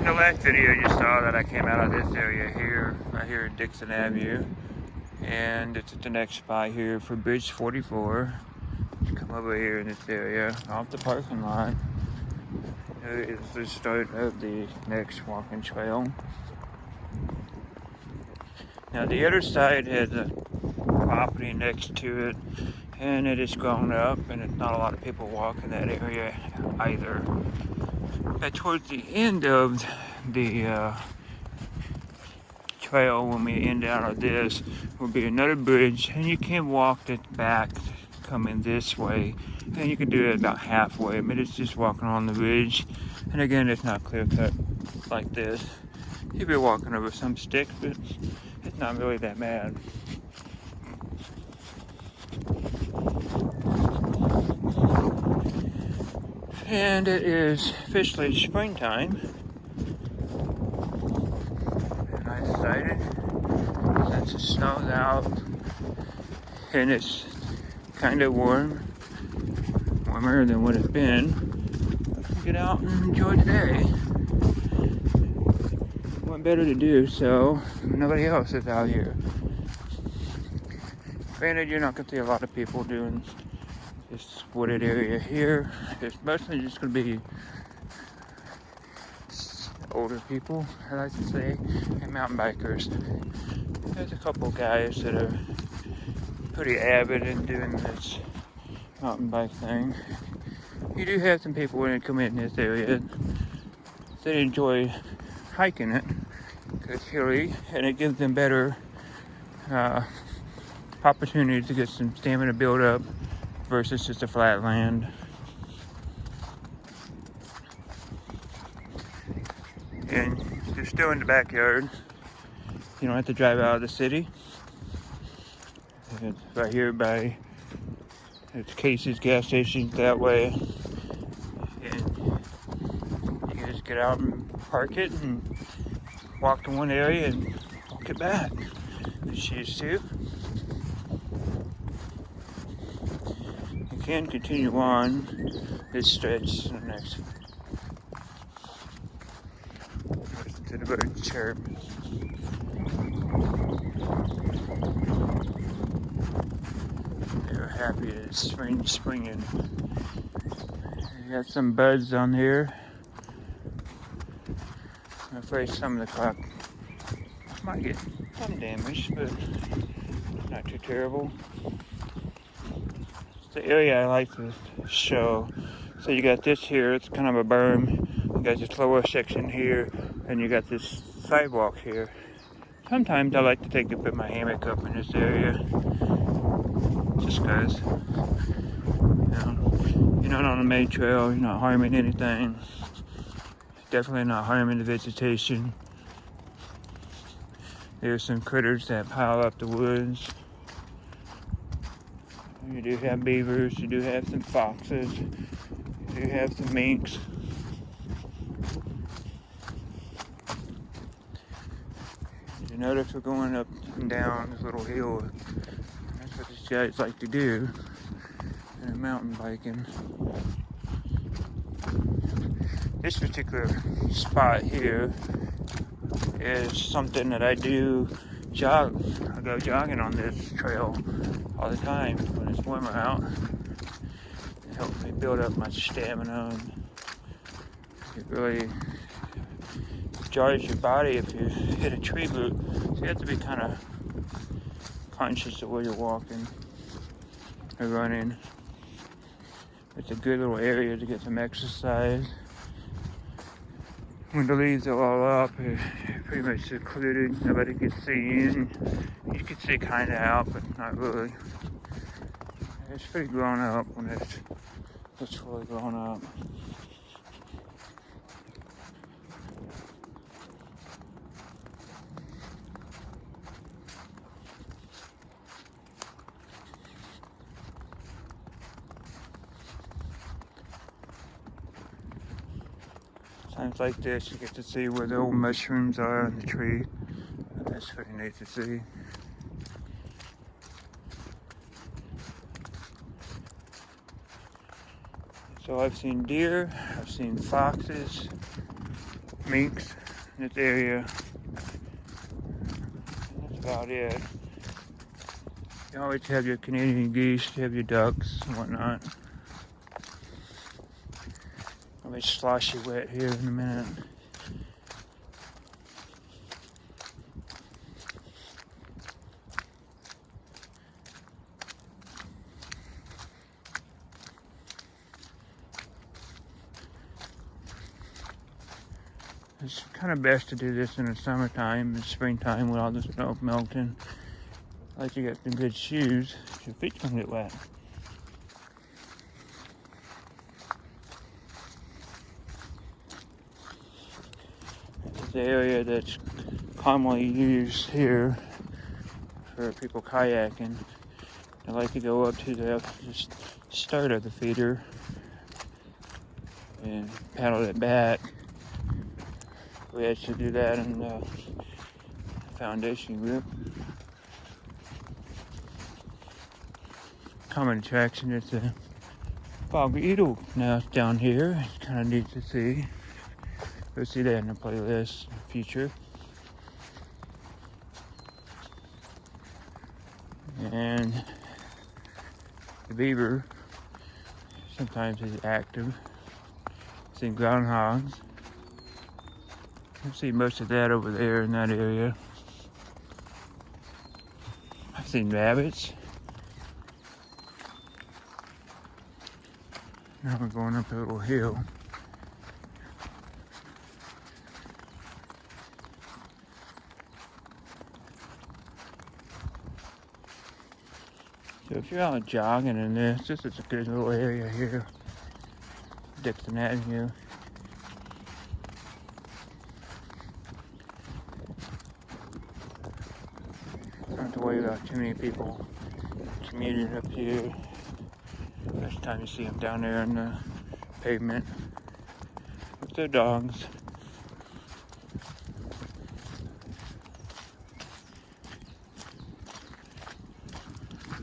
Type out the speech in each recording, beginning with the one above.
In the last video you saw that I came out of this area here, right here in Dixon Avenue, and it's at the next spot here for Bridge 44. Come over here in this area, off the parking lot. Here is the start of the next walking trail. Now the other side has a property next to it, and it has grown up, and it's not a lot of people walk in that area either. But towards the end of the trail, when we end out of this, will be another bridge, and you can walk it back coming this way, and you can do it about halfway, but it's just walking on the bridge. And again, it's not clear cut like this. You'll be walking over some sticks, but it's not really that bad. And it is officially springtime. And I decided, since the snow's out and it's kind of warmer than what it's been, get out and enjoy the day. What better to do so? Nobody else is out here. Granted, you're not going to see a lot of people doing this wooded area here. It's mostly just going to be older people, I like to say, and mountain bikers. There's a couple guys that are pretty avid in doing this mountain bike thing. You do have some people when they come in this area that enjoy hiking it because it's hilly, and it gives them better opportunity to get some stamina build up versus just a flat land. And you're still in the backyard. You don't have to drive out of the city. It's right here by Casey's gas station that way. And you can just get out and park it and walk to one area and walk it back if you choose to. You can continue on this stretch to the next. Listen to the birds chirp. They're happy that it's springing. You got some buds on here. I'm afraid some of the crop might get some damage, but not too terrible. It's the area I like to show. So you got this here, it's kind of a berm. You got this lower section here, and you got this sidewalk here. Sometimes I like to put my hammock up in this area, just because, you're not on a main trail, you're not harming anything. Definitely not harming the vegetation. There's some critters that pile up the woods. You do have beavers, you do have some foxes, you do have some minks. You notice we're going up and down this little hill. That's what these guys like to do in mountain biking. This particular spot here is something that I do jog. I go jogging on this trail all the time when it's warmer out. It helps me build up my stamina, and it really jars your body if you hit a tree root. So you have to be kind of conscious of where you're walking or running. It's a good little area to get some exercise. When the leaves are all up, it's pretty much secluded. Nobody can see in. You can see kind of out, but not really. It's pretty grown up when it's really grown up. Times like this, you get to see where the old mushrooms are in the tree. That's pretty neat to see. So I've seen deer, I've seen foxes, minks in this area. That's about it. You always have your Canadian geese, you have your ducks and whatnot. I'll be sloshy wet here in a minute. It's kind of best to do this in the summertime and springtime with all the snow melting. Like you got some good shoes, your feet don't get wet. It's the area that's commonly used here for people kayaking. They like to go up to the start of the feeder and paddle it back. We actually do that in the foundation group. Common attraction is the bog beetle nest down here. It's kind of neat to see. You'll see that in the playlist in the future. And the beaver sometimes is active. Seen groundhogs. I see most of that over there in that area. I've seen rabbits. Now we're going up a little hill. So if you're out jogging in this is a good little area here. Dixon Avenue. Don't have to worry about too many people commuting up here. Next time you see them down there on the pavement with their dogs.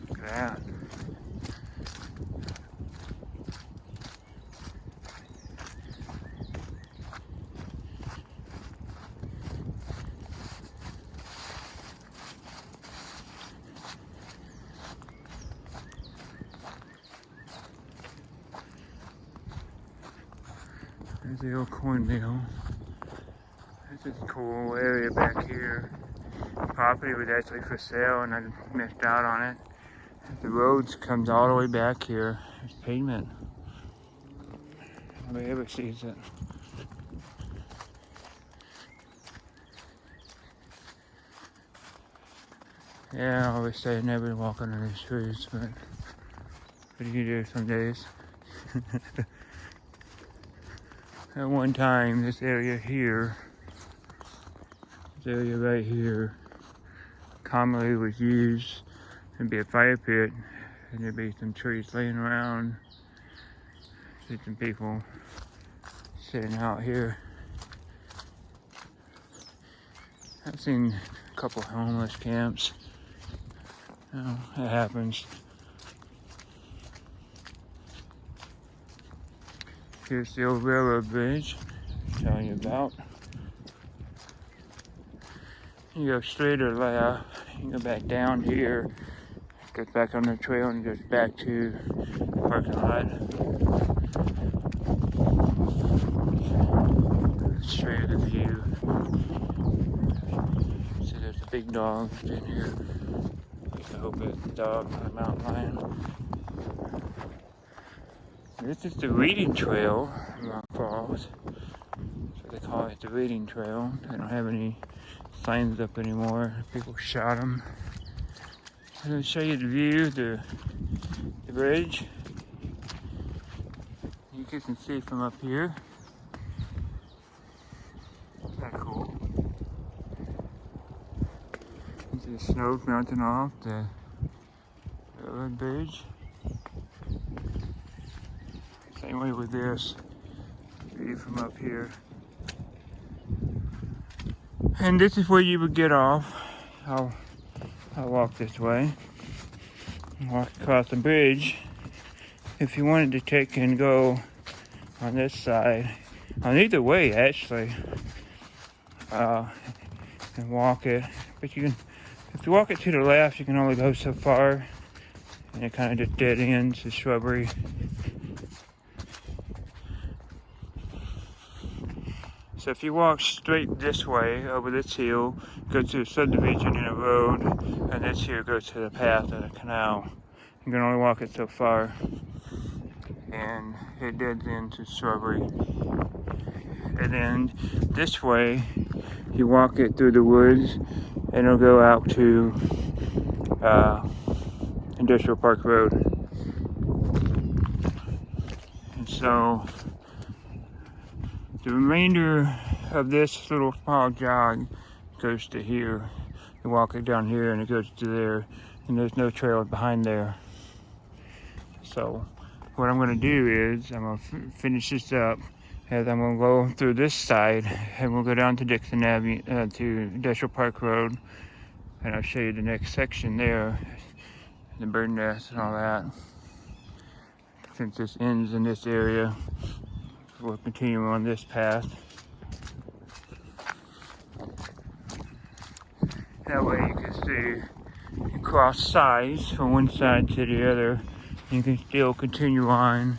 Look at that. There's the old corn mill. This is a cool area back here. The property was actually for sale and I missed out on it. The road comes all the way back here. There's pavement. Nobody ever sees it. Yeah, I always say never walk under these trees, but what do you do some days? At one time, this area here, this area right here, commonly was used to be a fire pit, and there'd be some trees laying around. See some people sitting out here. I've seen a couple homeless camps. You know, it happens. Here's the old railroad bridge I'm telling you about. You go straight or left, you can go back down here, goes back on the trail and goes back to the parking lot. Straight of the view. See there's a big dog in here. I hope it's a dog, not a mountain lion. This is the reading trail in Rock Falls. So they call it the reading trail. They don't have any signs up anymore. People shot them. I'm going to show you the view of the bridge. You can see from up here. Isn't that cool? You see the snow melting off the railroad bridge. Same way with this view from up here. And this is where you would get off. I'll walk this way. Walk across the bridge. If you wanted to take and go on this side, on either way actually, and walk it. But you can, if you walk it to the left, you can only go so far, and it kind of just dead ends the shrubbery. So if you walk straight this way over this hill, go to a subdivision in a road, and this here goes to the path of the canal. You can only walk it so far, and it dead ends the shrubbery. And then this way, you walk it through the woods, and it'll go out to Industrial Park Road. And so the remainder of this little small jog goes to here. You walk it down here and it goes to there, and there's no trail behind there. So what I'm going to do is I'm going to finish this up, as I'm going to go through this side, and we'll go down to Dixon Avenue, to Industrial Park Road, and I'll show you the next section there, the bird nest and all that. Since this ends in this area, we'll continue on this path. That way you can see, you cross sides from one side to the other. You can still continue on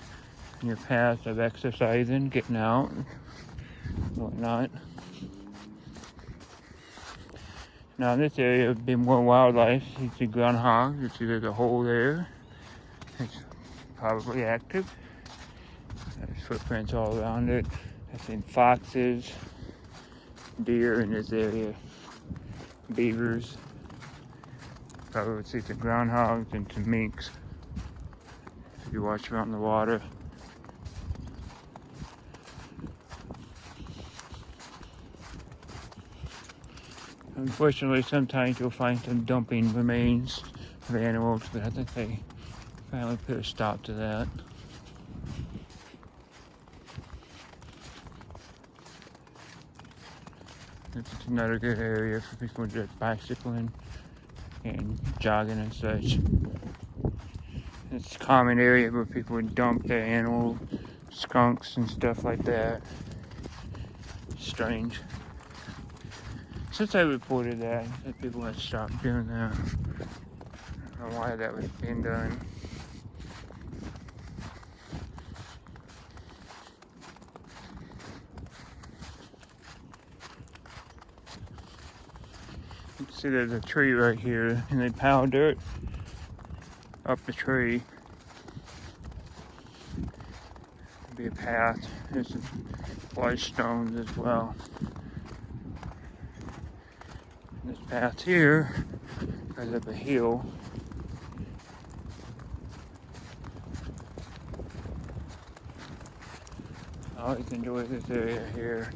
your path of exercising, getting out, and whatnot. Now in this area, would be more wildlife. You see groundhog, you see there's a hole there. It's probably active. There's footprints all around it. I've seen foxes, deer in this area, beavers. Probably would see some groundhogs and some minks if you watch around the water. Unfortunately, sometimes you'll find some dumping remains of animals, but I think they finally put a stop to that. This is another good area for people just bicycling and jogging and such. It's a common area where people would dump their animal skunks and stuff like that. Strange. Since I reported that people had stopped doing that. I don't know why that was being done. You can see there's a tree right here, and they pile dirt up the tree. There'll be a path. There's some white stones as well. This path here goes up a hill. I always enjoy this area here.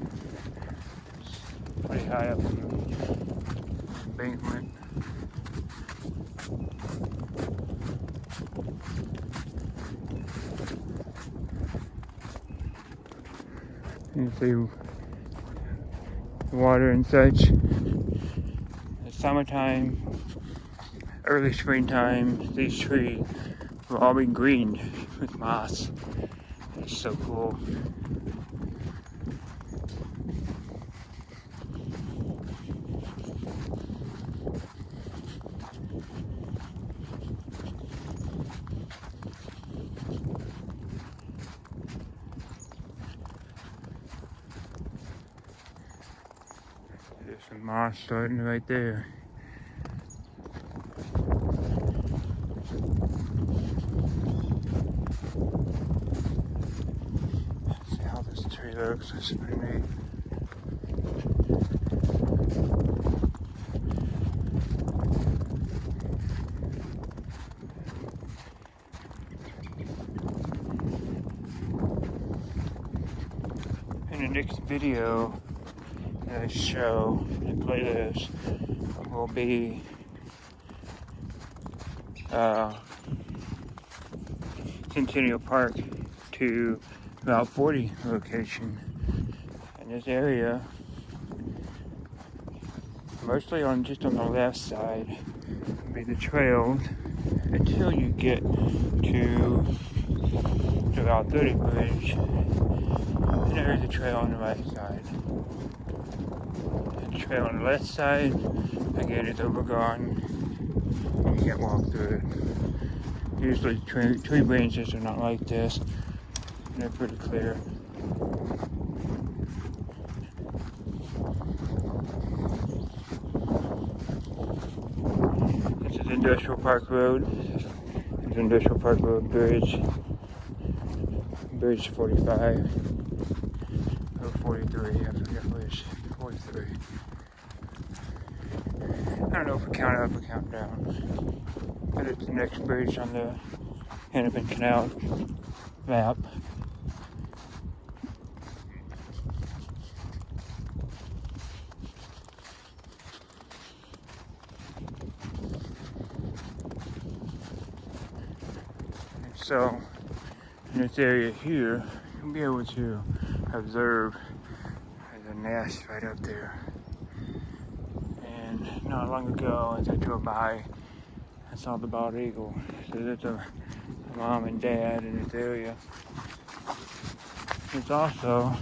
It's pretty high up in the embankment. You can see the water and such. Summertime, early springtime, these trees will all be green with moss. It's so cool. There's some moss starting right there. See how this tree looks. It's pretty neat. In the next video that I show the playlist will be Centennial Park to Route 40 location. In this area, mostly just on the left side, will be the trails until you get to the Route 30 bridge. And there's a trail on the right side. trail on the left side. Again, it's overgrown. You can't walk through it. Usually tree branches are not like this. They're pretty clear. This is Industrial Park Road. There's Industrial Park Road Bridge. Bridge 45. Or 43, I forget which. 43. I don't know if we count up or count down. But it's the next bridge on the Hennepin Canal map. So, in this area here, you'll be able to observe the nest right up there. And not long ago, as I drove by, I saw the bald eagle. So there's a mom and dad in this area. There's also,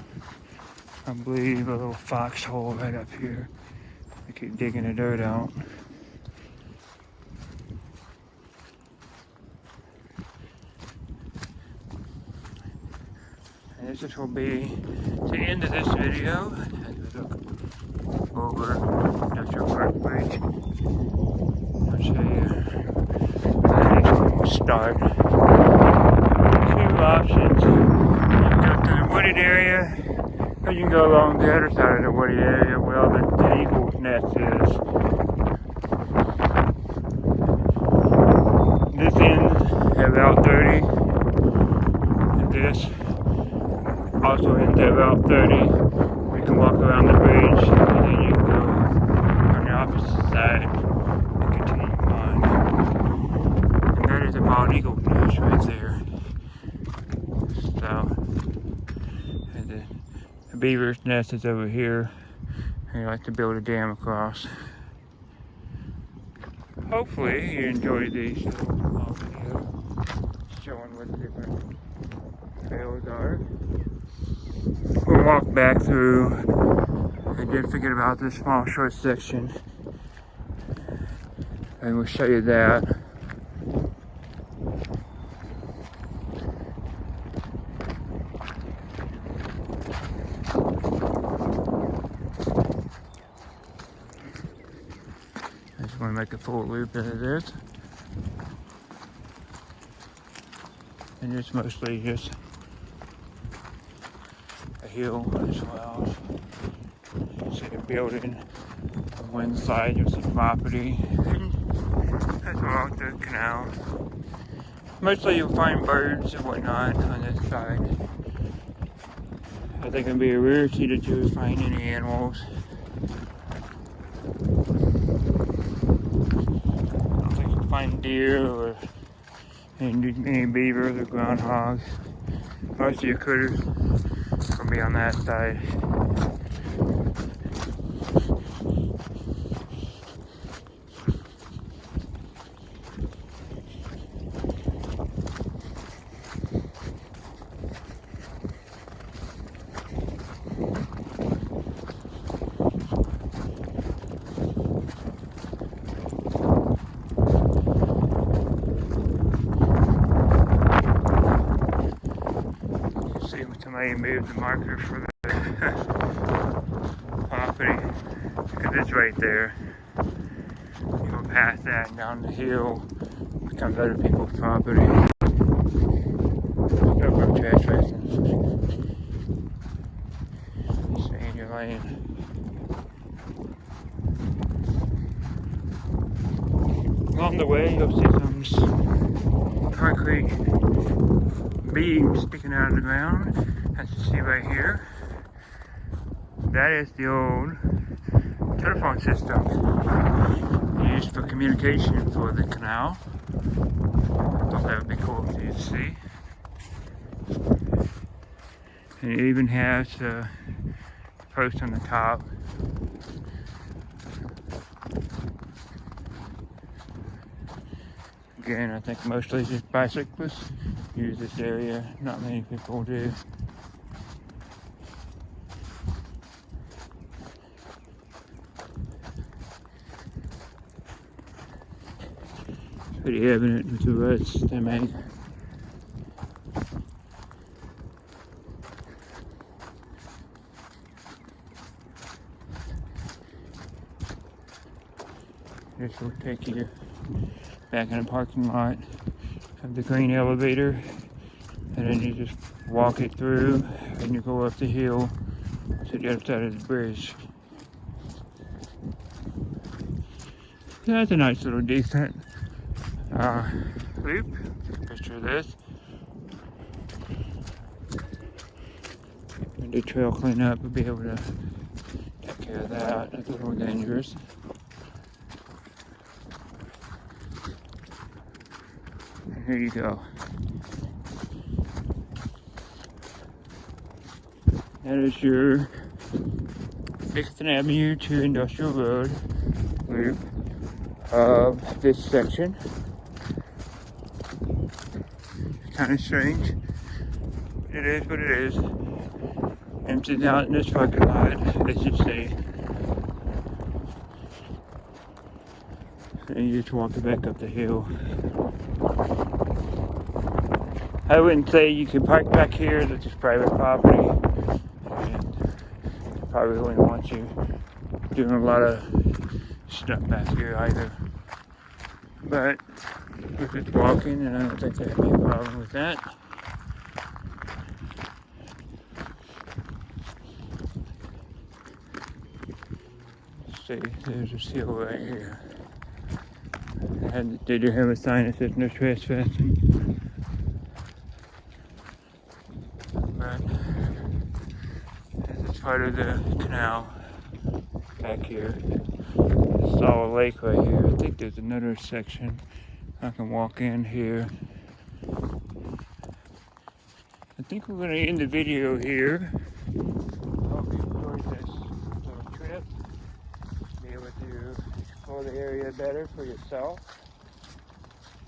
I believe, a little foxhole right up here. They keep digging the dirt out. And this will be the end of this video as we look over Industrial Park Bridge. I'll show you the next one will start. Two options. You can go to the wooded area, or you can go along the other side of the wooded area where the eagle's nest is. This ends at Route 30, and this also ends at Route 30. You can walk around the bridge, and then you can go on the opposite side and continue on. And that is a bald eagle nest right there. So, and the beaver's nest is over here. And you like to build a dam across. Hopefully you enjoyed these little videos showing what the different trails are. We'll walk back through. I did forget about this small short section. And we'll show you that. I just want to make a full loop out of this. And it's mostly just a hill as well. You see a building on one side, you'll see property. That's along the canal. Mostly you'll find birds and whatnot on this side. I think it'd be a rarity that you would find any animals. I don't think you'd find deer or any beavers or groundhogs. Most of your critters will be on that side. Somebody moved the marker for the property, because it's right there. You go past that and down the hill, it becomes other people's property. No more trespassing. Stay in your lane. Along the way, you'll see some concrete beams sticking out of the ground. As you see right here, that is the old telephone system used for communication for the canal. I thought that would be cool for you to see. And it even has a post on the top. Again, I think mostly just bicyclists use this area. Not many people do. pretty evident with the ruts they made. This will take you back in the parking lot of the green elevator, and then you just walk it through and you go up the hill to the other side of the bridge. So that's a nice little decent loop. Picture this. And the trail cleanup will be able to take care of that. That's a little dangerous. And here you go. That is your 6th Avenue to Industrial Road loop of this section. It's kind of strange. It is what it is. Emptied out in this parking lot, as you see. And you just walk it back up the hill. I wouldn't say you can park back here. This is private property. And probably wouldn't want you doing a lot of stuff back here either. But we're just walking, and I don't think there'd be a problem with that. Let's see, there's a seal right here. They do have a sign that says no trespassing. But this is part of the canal back here. Saw a lake right here. I think there's another section I can walk in here. I think we're going to end the video here. Hope you enjoyed this little trip. Be able to explore the area better for yourself.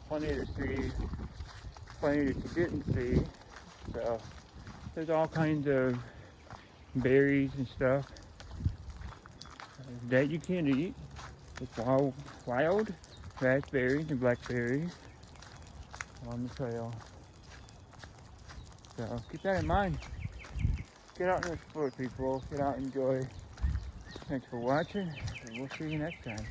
Plenty to see, plenty that you didn't see. So there's all kinds of berries and stuff that you can eat. It's wild raspberries and blackberries on the trail. So keep that in mind. Get out and explore, people. Get out and enjoy. Thanks for watching, and we'll see you next time.